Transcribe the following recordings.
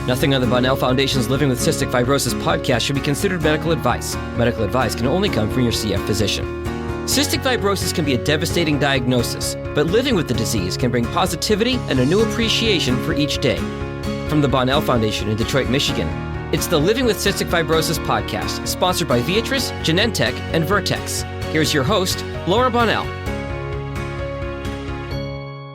Nothing on the Bonnell Foundation's Living with Cystic Fibrosis podcast should be considered medical advice. Medical advice can only come from your CF physician. Cystic fibrosis can be a devastating diagnosis, but living with the disease can bring positivity and a new appreciation for each day. From the Bonnell Foundation in Detroit, Michigan, it's the Living with Cystic Fibrosis podcast, sponsored by Viatris, Genentech, and Vertex. Here's your host, Laura Bonnell.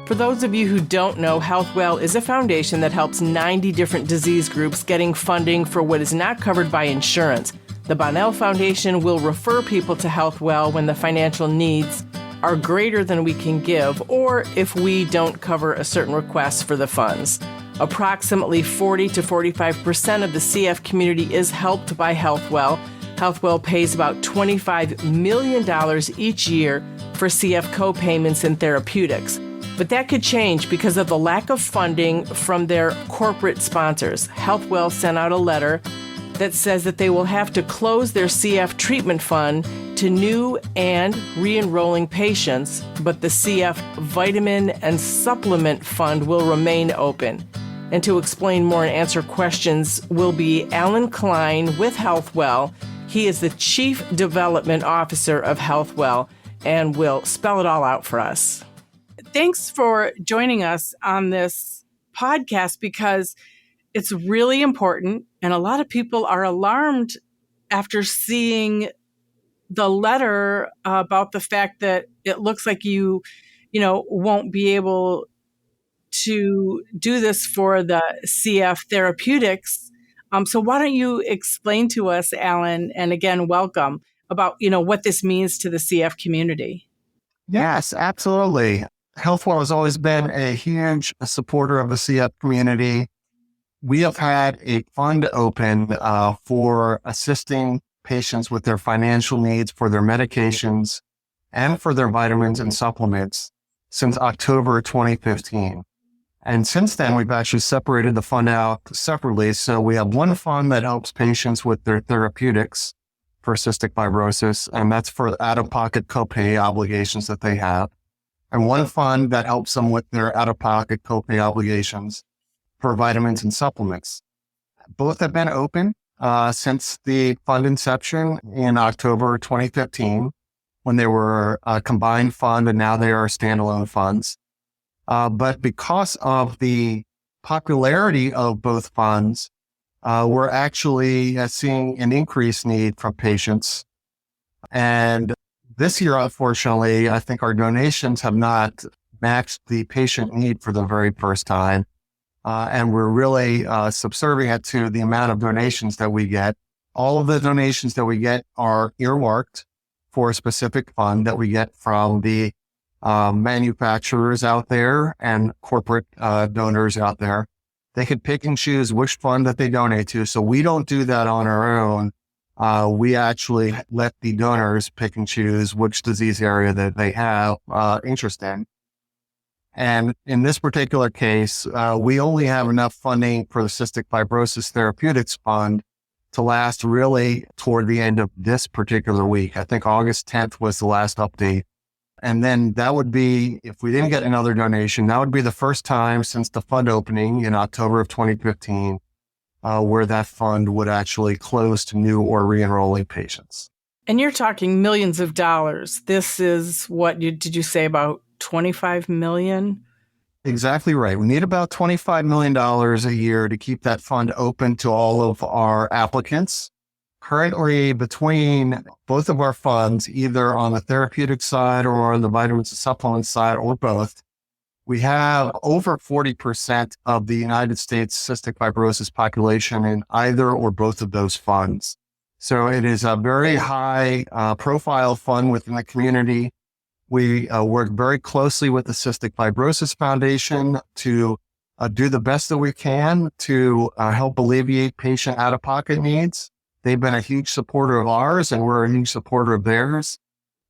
For those of you who don't know, HealthWell is a foundation that helps 90 different disease groups getting funding for what is not covered by insurance. The Bonnell Foundation will refer people to HealthWell when the financial needs are greater than we can give, or if we don't cover a certain request for the funds. Approximately 40 to 45% of the CF community is helped by HealthWell. HealthWell pays about $25 million each year for CF co-payments and therapeutics. But that could change because of the lack of funding from their corporate sponsors. HealthWell sent out a letter that says that they will have to close their CF treatment fund to new and re-enrolling patients, but the CF vitamin and supplement fund will remain open. And to explain more and answer questions will be Alan Klein with HealthWell. He is the Chief Development Officer of HealthWell and will spell it all out for us. Thanks for joining us on this podcast because it's really important, and a lot of people are alarmed after seeing the letter about the fact that it looks like you won't be able to do this for the CF therapeutics. So why don't you explain to us, Alan, and again, welcome, about what this means to the CF community? Yes, absolutely. HealthWell has always been a huge supporter of the CF community. We have had a fund open for assisting patients with their financial needs for their medications and for their vitamins and supplements since October 2015. And since then, we've actually separated the fund out separately. So we have one fund that helps patients with their therapeutics for cystic fibrosis, and that's for out-of-pocket copay obligations that they have. And one fund that helps them with their out-of-pocket copay obligations for vitamins and supplements. Both have been open since the fund inception in October 2015, when they were a combined fund, and now they are standalone funds. But because of the popularity of both funds, we're actually seeing an increased need from patients. And this year, unfortunately, I think our donations have not matched the patient need for the very first time. And we're really subservient to the amount of donations that we get. All of the donations that we get are earmarked for a specific fund that we get from the manufacturers out there and corporate donors out there. They could pick and choose which fund that they donate to. So we don't do that on our own. We actually let the donors pick and choose which disease area that they have interest in. And in this particular case, we only have enough funding for the Cystic Fibrosis Therapeutics Fund to last really toward the end of this particular week. I think August 10th was the last update. And then that would be, if we didn't get another donation, that would be the first time since the fund opening in October of 2015 where that fund would actually close to new or re-enrolling patients. And you're talking millions of dollars. This is what did you say, about 25 million? Exactly right. We need about $25 million a year to keep that fund open to all of our applicants. Currently, between both of our funds, either on the therapeutic side or on the vitamins and supplements side, or both, we have over 40% of the United States cystic fibrosis population in either or both of those funds. So it is a very high profile fund within the community. We work very closely with the Cystic Fibrosis Foundation to do the best that we can to help alleviate patient out-of-pocket needs. They've been a huge supporter of ours, and we're a huge supporter of theirs.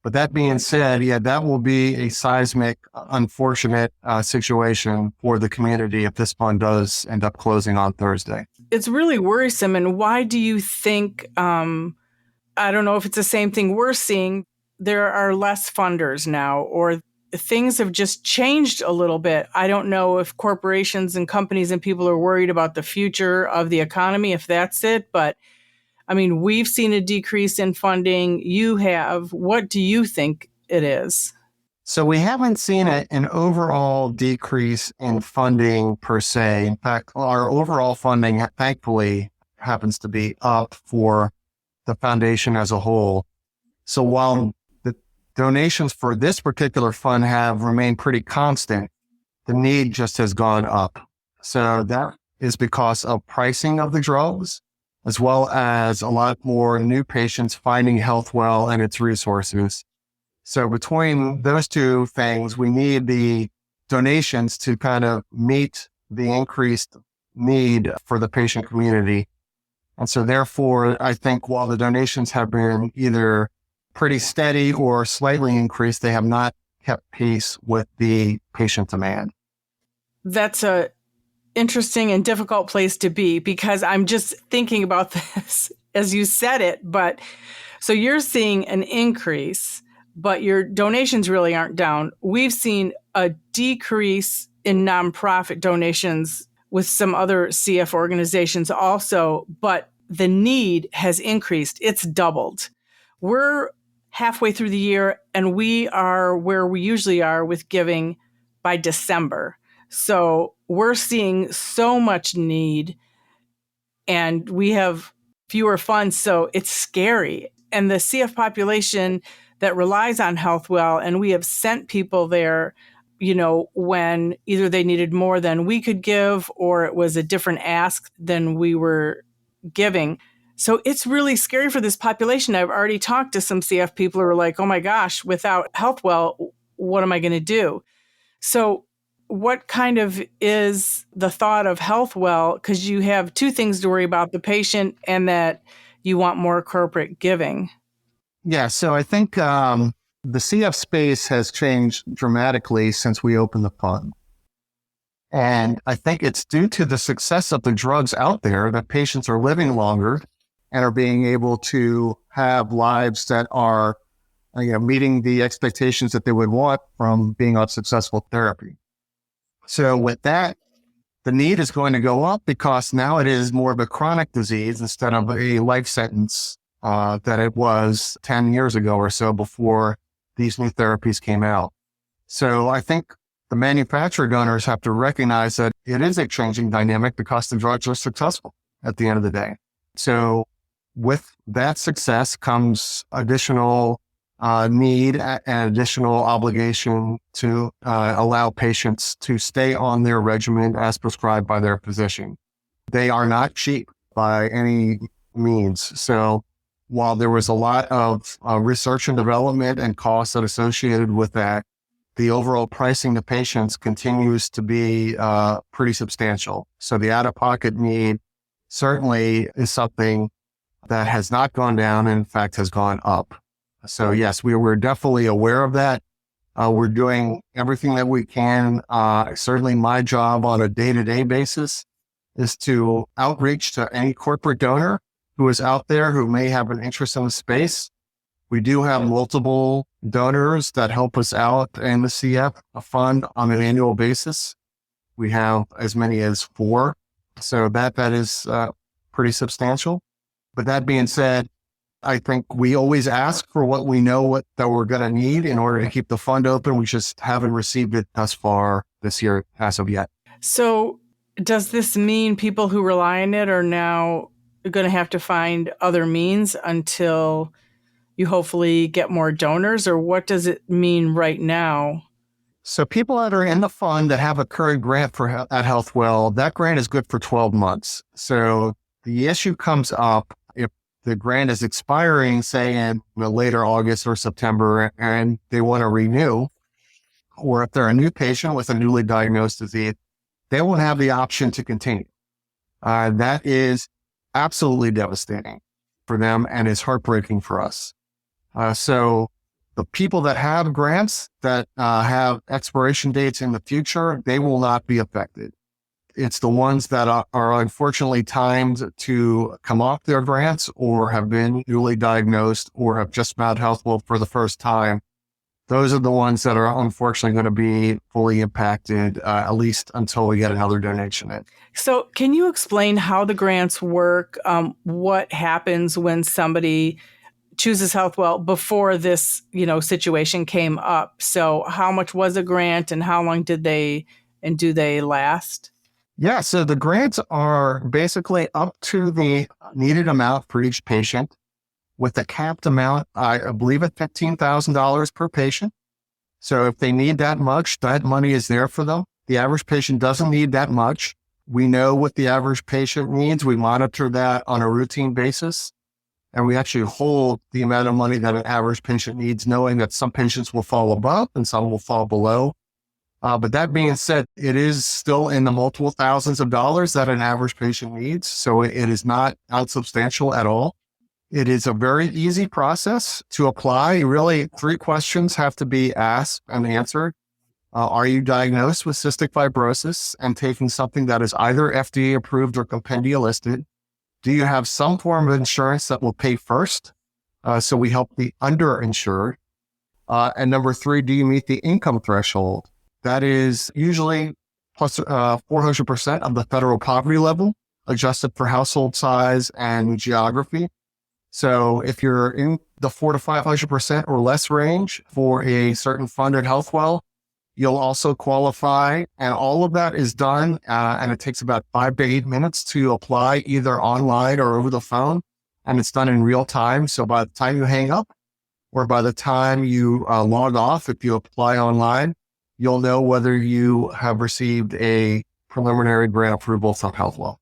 But that being said, that will be a seismic, unfortunate situation for the community if this fund does end up closing on Thursday. It's really worrisome. And why do you think, I don't know if it's the same thing we're seeing, there are less funders now, or things have just changed a little bit. I don't know if corporations and companies and people are worried about the future of the economy, if that's it. But I mean, we've seen a decrease in funding. You have. What do you think it is? So we haven't seen an overall decrease in funding per se. In fact, our overall funding, thankfully, happens to be up for the foundation as a whole. So while the donations for this particular fund have remained pretty constant, the need just has gone up. So that is because of pricing of the drugs, as well as a lot more new patients finding HealthWell and its resources. So between those two things, we need the donations to kind of meet the increased need for the patient community. And so therefore, I think while the donations have been either pretty steady or slightly increased, they have not kept pace with the patient demand. That's a interesting and difficult place to be, because I'm just thinking about this as you said it. But so you're seeing an increase, but your donations really aren't down. We've seen a decrease in nonprofit donations with some other CF organizations also, but the need has increased. It's doubled. We're halfway through the year, and we are where we usually are with giving by December. So we're seeing so much need, and we have fewer funds, so it's scary. And the CF population that relies on HealthWell, and we have sent people there, when either they needed more than we could give, or it was a different ask than we were giving. So it's really scary for this population. I've already talked to some CF people who are like, oh my gosh, without HealthWell, what am I going to do? So what kind of is the thought of HealthWell? Because you have two things to worry about, the patient and that you want more corporate giving. Yeah, so I think the CF space has changed dramatically since we opened the fund. And I think it's due to the success of the drugs out there that patients are living longer and are being able to have lives that are meeting the expectations that they would want from being on successful therapy. So with that, the need is going to go up because now it is more of a chronic disease instead of a life sentence that it was 10 years ago or so before these new therapies came out. So I think the manufacturer donors have to recognize that it is a changing dynamic because the drugs are successful at the end of the day. So with that success comes additional need and additional obligation to allow patients to stay on their regimen as prescribed by their physician. They are not cheap by any means. So while there was a lot of research and development and costs that associated with that, the overall pricing to patients continues to be pretty substantial. So the out-of-pocket need certainly is something that has not gone down and in fact has gone up. So yes, we're definitely aware of that. We're doing everything that we can. Certainly my job on a day-to-day basis is to outreach to any corporate donor who is out there who may have an interest in the space. We do have multiple donors that help us out in the CF fund on an annual basis. We have as many as 4. So that is pretty substantial. But that being said, I think we always ask for what we know that we're going to need in order to keep the fund open. We just haven't received it thus far this year as of yet. So does this mean people who rely on it are now going to have to find other means until you hopefully get more donors, or what does it mean right now? So people that are in the fund that have a current grant at HealthWell, that grant is good for 12 months. So the issue comes up if the grant is expiring, say in later August or September, and they want to renew, or if they're a new patient with a newly diagnosed disease, they won't have the option to continue. That is absolutely devastating for them and is heartbreaking for us. So the people that have grants that have expiration dates in the future, they will not be affected. It's the ones that are unfortunately timed to come off their grants or have been newly diagnosed or have just found HealthWell for the first time those are the ones that are unfortunately going to be fully impacted, at least until we get another donation in. So can you explain how the grants work? What happens when somebody chooses HealthWell before this, situation came up? So how much was a grant and how long do they last? Yeah, so the grants are basically up to the needed amount for each patient with a capped amount, I believe at $15,000 per patient. So if they need that much, that money is there for them. The average patient doesn't need that much. We know what the average patient needs. We monitor that on a routine basis. And we actually hold the amount of money that an average patient needs, knowing that some patients will fall above and some will fall below. But that being said, it is still in the multiple thousands of dollars that an average patient needs. So it is not unsubstantial at all. It is a very easy process to apply. Really, 3 questions have to be asked and answered. Are you diagnosed with cystic fibrosis and taking something that is either FDA approved or compendia listed? Do you have some form of insurance that will pay first? So we help the underinsured. And number 3, do you meet the income threshold? That is usually plus 400% of the federal poverty level, adjusted for household size and geography. So if you're in the 400 to 500% or less range for a certain fund at HealthWell, you'll also qualify. And all of that is done, and it takes about 5 to 8 minutes to apply either online or over the phone. And it's done in real time. So by the time you hang up or by the time you log off, if you apply online, you'll know whether you have received a preliminary grant approval from HealthWell.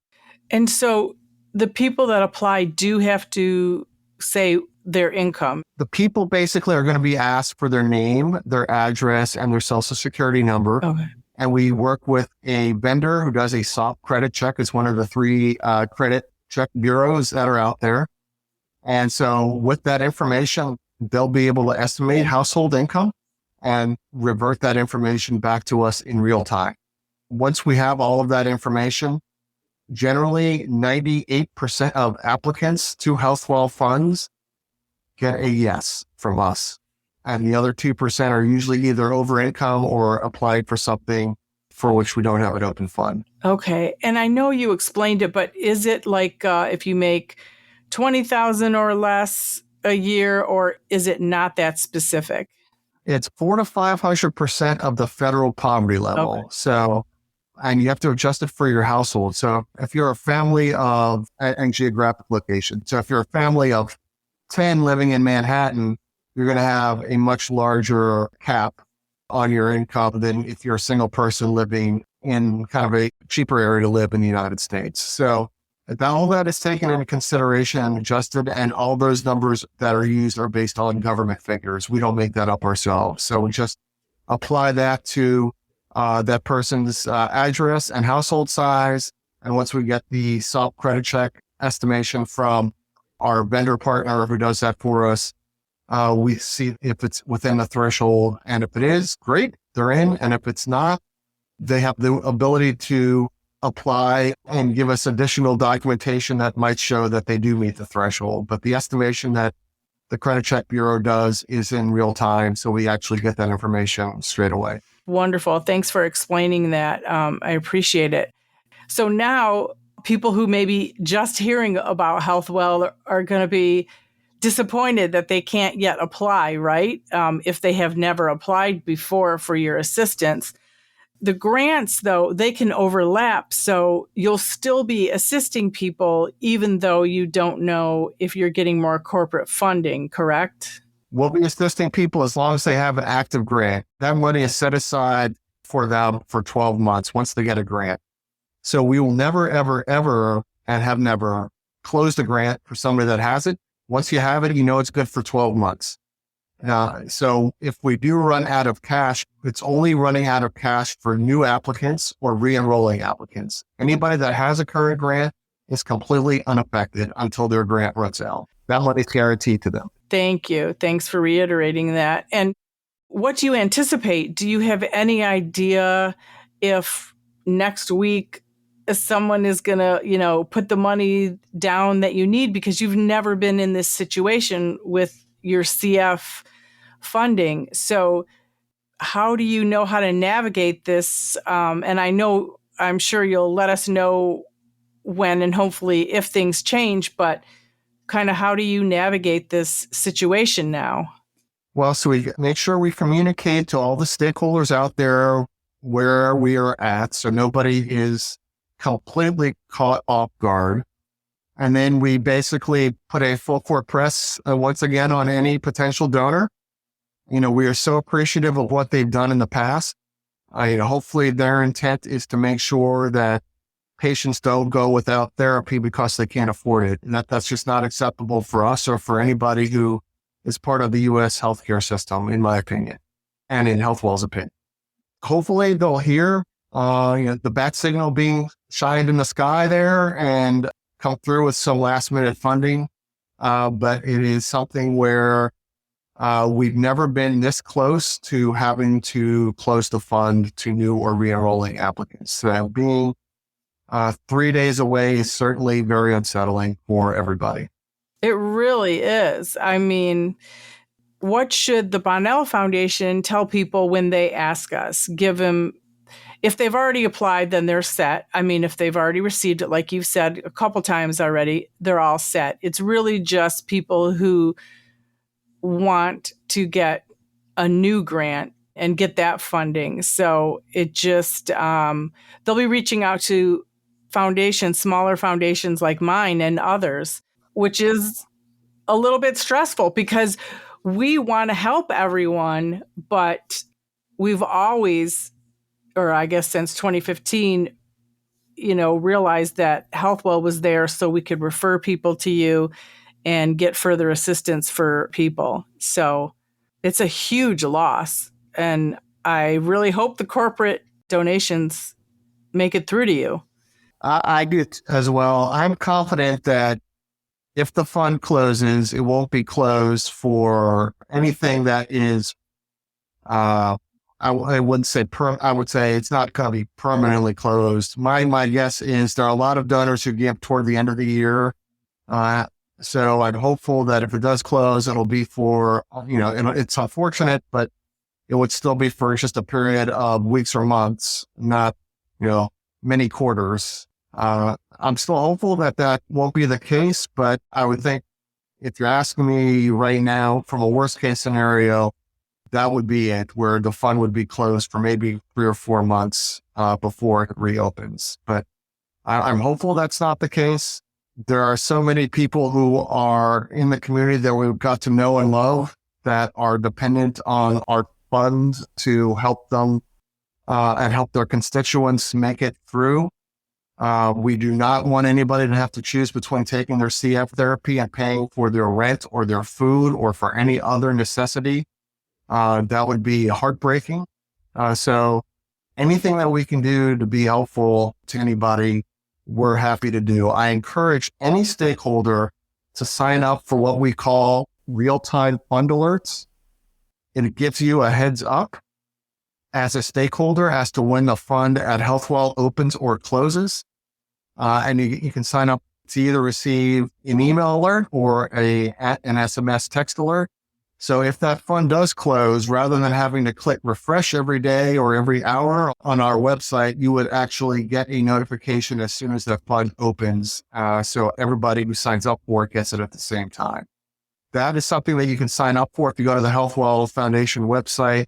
And so the people that apply do have to say their income. The people basically are going to be asked for their name, their address, and their social security number. Okay. And we work with a vendor who does a soft credit check. It's one of the 3 credit check bureaus that are out there. And so with that information, they'll be able to estimate household income and revert that information back to us in real time. Once we have all of that information, generally 98% of applicants to HealthWell funds get a yes from us. And the other 2% are usually either over income or applied for something for which we don't have an open fund. Okay. And I know you explained it, but is it like if you make $20,000 or less a year, or is it not that specific? It's 400 to 500% of the federal poverty level. Okay. So, and you have to adjust it for your household. So if you're a family of, and geographic location. So if you're a family of 10 living in Manhattan, you're going to have a much larger cap on your income than if you're a single person living in kind of a cheaper area to live in the United States. So all that is taken into consideration and adjusted, and all those numbers that are used are based on government figures. We don't make that up ourselves. So we just apply that to that person's address and household size. And once we get the soft credit check estimation from our vendor partner who does that for us, we see if it's within the threshold. And if it is, great, they're in. And if it's not, they have the ability to apply and give us additional documentation that might show that they do meet the threshold. But the estimation that the Credit Check Bureau does is in real time. So we actually get that information straight away. Wonderful. Thanks for explaining that. I appreciate it. So now people who may be just hearing about HealthWell are going to be disappointed that they can't yet apply, right? If they have never applied before for your assistance. The grants, though, they can overlap. So you'll still be assisting people, even though you don't know if you're getting more corporate funding, correct? We'll be assisting people as long as they have an active grant. That money is set aside for them for 12 months once they get a grant. So we will never, ever, ever, and have never closed a grant for somebody that has it. Once you have it, you know it's good for 12 months. So if we do run out of cash, it's only running out of cash for new applicants or re-enrolling applicants. Anybody that has a current grant is completely unaffected until their grant runs out. That money is guaranteed to them. Thank you. Thanks for reiterating that. And what do you anticipate? Do you have any idea if next week someone is going to, put the money down that you need because you've never been in this situation with your CF funding. So how do you know how to navigate this? And I'm sure you'll let us know when and hopefully if things change, but kind of how do you navigate this situation now? Well, so we make sure we communicate to all the stakeholders out there where we are at, so nobody is completely caught off guard. And then we basically put a full court press once again on any potential donor. We are so appreciative of what they've done in the past. Hopefully their intent is to make sure that patients don't go without therapy because they can't afford it. And that's just not acceptable for us or for anybody who is part of the U.S. healthcare system, in my opinion, and in HealthWell's opinion. Hopefully they'll hear the bat signal being shined in the sky there and come through with some last minute funding. But it is something where we've never been this close to having to close the fund to new or re-enrolling applicants. So being 3 days away is certainly very unsettling for everybody. It really is. I mean, what should the Bonnell Foundation tell people when they ask us? Give them, if they've already applied, then they're set. I mean, if they've already received it, like you've said a couple times already, they're all set. It's really just people who want to get a new grant and get that funding. So it just, they'll be reaching out to foundations, smaller foundations like mine and others, which is a little bit stressful because we want to help everyone, but we've always, or I guess since 2015, realized that HealthWell was there so we could refer people to you and get further assistance for people. So it's a huge loss. And I really hope the corporate donations make it through to you. I do as well. I'm confident that if the fund closes, it won't be closed for anything that is, I wouldn't say, I would say it's not going to be permanently closed. My guess is there are a lot of donors who give toward the end of the year. So I'm hopeful that if it does close, it'll be for, it's unfortunate, but it would still be for just a period of weeks or months, not, many quarters. I'm still hopeful that that won't be the case, but I would think if you're asking me right now from a worst case scenario, that would be it, where the fund would be closed for maybe 3 or 4 months before it reopens. But I'm hopeful that's not the case. There are so many people who are in the community that we've got to know and love that are dependent on our funds to help them and help their constituents make it through. We do not want anybody to have to choose between taking their CF therapy and paying for their rent or their food or for any other necessity. That would be heartbreaking. So anything that we can do to be helpful to anybody, we're happy to do. I encourage any stakeholder to sign up for what we call real-time fund alerts. It gives you a heads up as a stakeholder as to when the fund at HealthWell opens or closes. And you can sign up to either receive an email alert or an SMS text alert. So if that fund does close, rather than having to click refresh every day or every hour on our website, you would actually get a notification as soon as the fund opens. So everybody who signs up for it gets it at the same time. That is something that you can sign up for if you go to the HealthWell Foundation website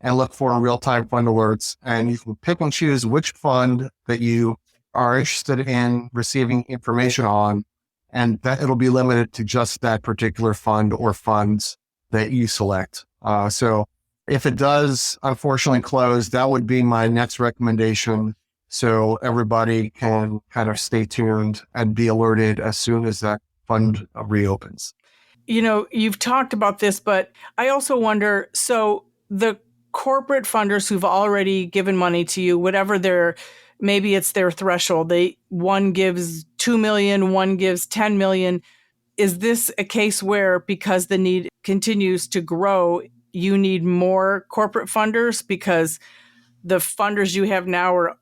and look for real-time fund alerts. And you can pick and choose which fund that you are interested in receiving information on, and that it'll be limited to just that particular fund or funds that you select. So if it does unfortunately close, that would be my next recommendation. So everybody can kind of stay tuned and be alerted as soon as that fund reopens. You've talked about this, but I also wonder, so the corporate funders who've already given money to you, whatever maybe it's their threshold, one gives 2 million, one gives 10 million. Is this a case where, because the need continues to grow, you need more corporate funders because the funders you have now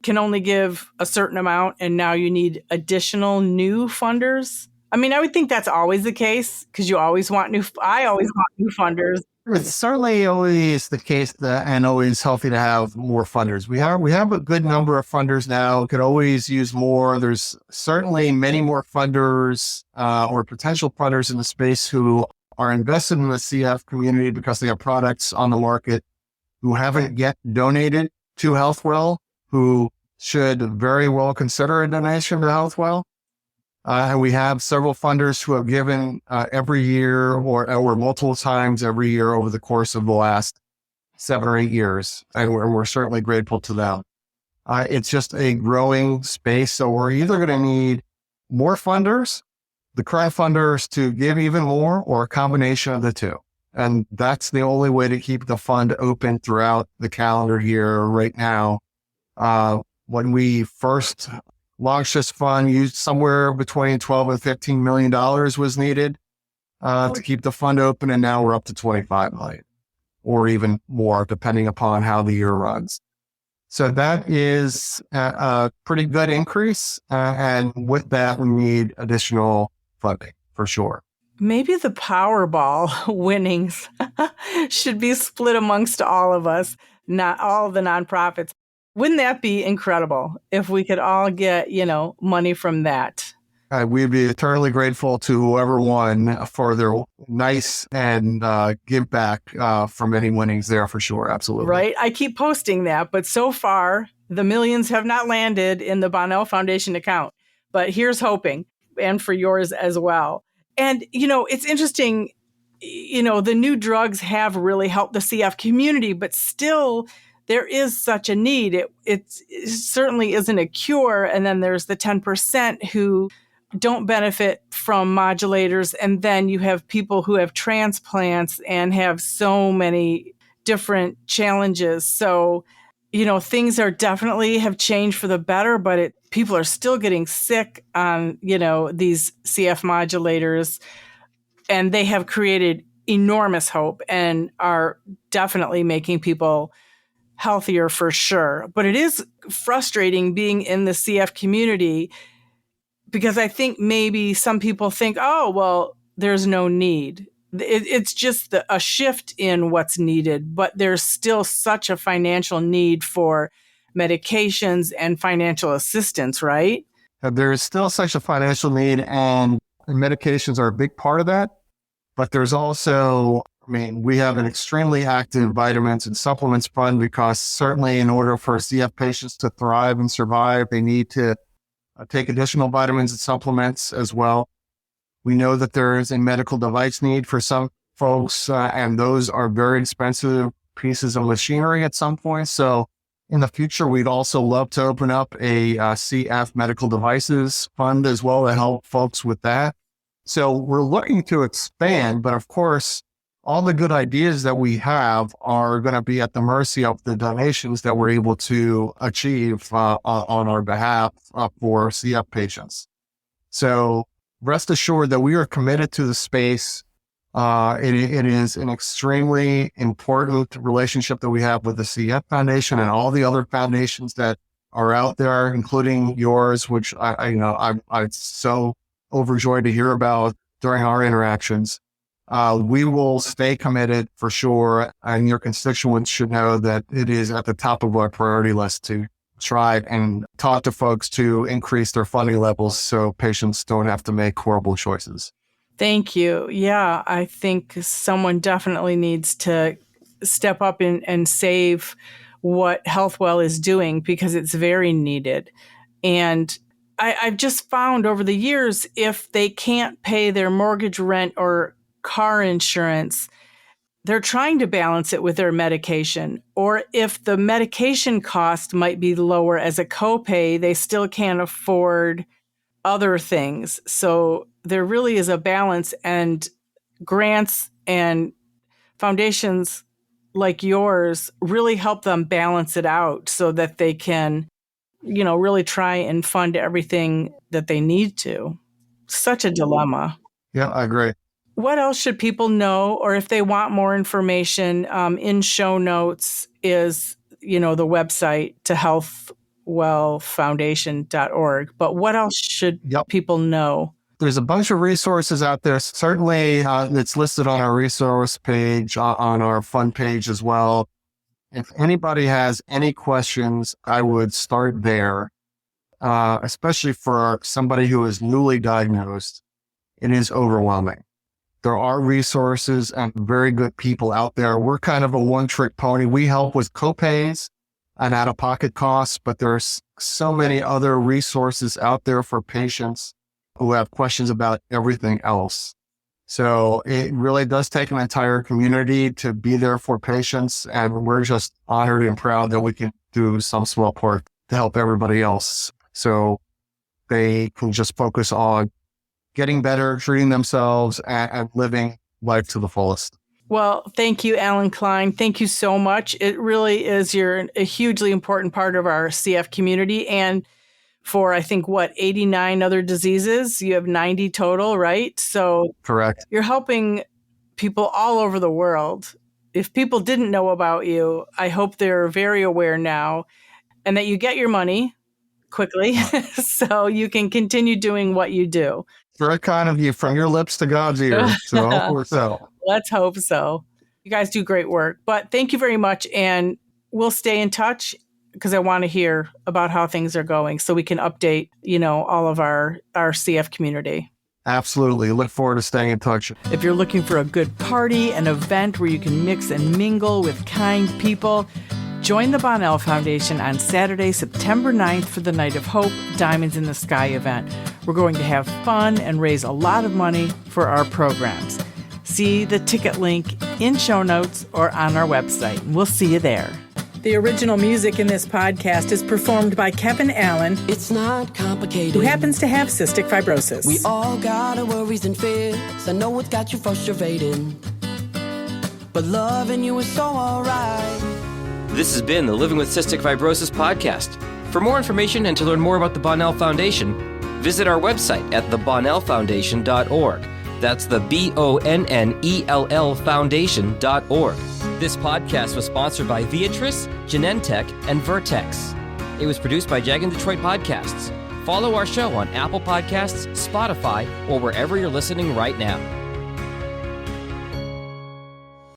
can only give a certain amount and now you need additional new funders? I mean, I would think that's always the case because I always want new funders. It's certainly always the case that, and always healthy to have more funders. We have a good number of funders now. Could always use more. There's certainly many more funders or potential funders in the space who are invested in the CF community because they have products on the market who haven't yet donated to HealthWell, who should very well consider a donation to HealthWell. And we have several funders who have given every year or multiple times every year over the course of the last 7 or 8 years. And we're certainly grateful to them. It's just a growing space. So we're either going to need more funders, the current funders to give even more, or a combination of the two. And that's the only way to keep the fund open throughout the calendar year right now. When we first launched this fund, used somewhere between $12 and $15 million was needed to keep the fund open. And now we're up to 25 million or even more, depending upon how the year runs. So that is a pretty good increase. And with that, we need additional funding for sure. Maybe the Powerball winnings should be split amongst all of us, not all of the nonprofits. Wouldn't that be incredible if we could all get, money from that? We'd be eternally grateful to whoever won for their nice and give back from any winnings there for sure. Absolutely. Right. I keep posting that, but so far the millions have not landed in the Bonnell Foundation account. But here's hoping, and for yours as well. And, it's interesting, the new drugs have really helped the CF community, but still there is such a need. It certainly isn't a cure. And then there's the 10% who don't benefit from modulators. And then you have people who have transplants and have so many different challenges. So, things are definitely have changed for the better, but people are still getting sick on, these CF modulators, and they have created enormous hope and are definitely making people healthier for sure. But it is frustrating being in the CF community because I think maybe some people think, oh, well, there's no need. It's just a shift in what's needed, but there's still such a financial need for medications and financial assistance, right? There is still such a financial need, and medications are a big part of that. But there's also, we have an extremely active vitamins and supplements fund because certainly in order for CF patients to thrive and survive, they need to take additional vitamins and supplements as well. We know that there is a medical device need for some folks, and those are very expensive pieces of machinery at some point. So in the future, we'd also love to open up a CF medical devices fund as well to help folks with that. So we're looking to expand, but of course, all the good ideas that we have are going to be at the mercy of the donations that we're able to achieve on our behalf for CF patients. So rest assured that we are committed to the space. It is an extremely important relationship that we have with the CF Foundation and all the other foundations that are out there, including yours, which I'm so overjoyed to hear about during our interactions. We will stay committed for sure, and your constituents should know that it is at the top of our priority list to try and talk to folks to increase their funding levels so patients don't have to make horrible choices. Thank you. Yeah, I think someone definitely needs to step up and save what HealthWell is doing because it's very needed. And I've just found over the years, if they can't pay their mortgage, rent, or car insurance, they're trying to balance it with their medication. Or if the medication cost might be lower as a copay, they still can't afford other things. So there really is a balance, and grants and foundations like yours really help them balance it out so that they can, really try and fund everything that they need to. Such a dilemma. Yeah, I agree. What else should people know? Or if they want more information, in show notes is, the website to HealthWellFoundation.org. But what else should people know? There's a bunch of resources out there. Certainly, it's listed on our resource page, on our fund page as well. If anybody has any questions, I would start there, especially for somebody who is newly diagnosed. It is overwhelming. There are resources and very good people out there. We're kind of a one-trick pony. We help with copays and out-of-pocket costs, but there's so many other resources out there for patients who have questions about everything else. So it really does take an entire community to be there for patients. And we're just honored and proud that we can do some small part to help everybody else. So they can just focus on getting better, treating themselves, and living life to the fullest. Well, thank you, Alan Klein. Thank you so much. It really is. You're a hugely important part of our CF community. And for, I think, 89 other diseases, you have 90 total, right? So correct. You're helping people all over the world. If people didn't know about you, I hope they're very aware now, and that you get your money quickly so you can continue doing what you do. Very kind of you, from your lips to God's ears. So hopefully so. Let's hope so. You guys do great work. But thank you very much. And we'll stay in touch because I want to hear about how things are going so we can update, all of our CF community. Absolutely. Look forward to staying in touch. If you're looking for a good party, an event where you can mix and mingle with kind people, join the Bonnell Foundation on Saturday, September 9th for the Night of Hope Diamonds in the Sky event. We're going to have fun and raise a lot of money for our programs. See the ticket link in show notes or on our website. We'll see you there. The original music in this podcast is performed by Kevin Allen. It's not complicated. Who happens to have cystic fibrosis. We all got our worries and fears. I know it's got you frustrated, but loving you is so alright. This has been the Living with Cystic Fibrosis podcast. For more information and to learn more about the Bonnell Foundation, visit our website at thebonnellfoundation.org. That's the BONNELL Foundation.org. This podcast was sponsored by Viatris, Genentech, and Vertex. It was produced by Jag and Detroit Podcasts. Follow our show on Apple Podcasts, Spotify, or wherever you're listening right now.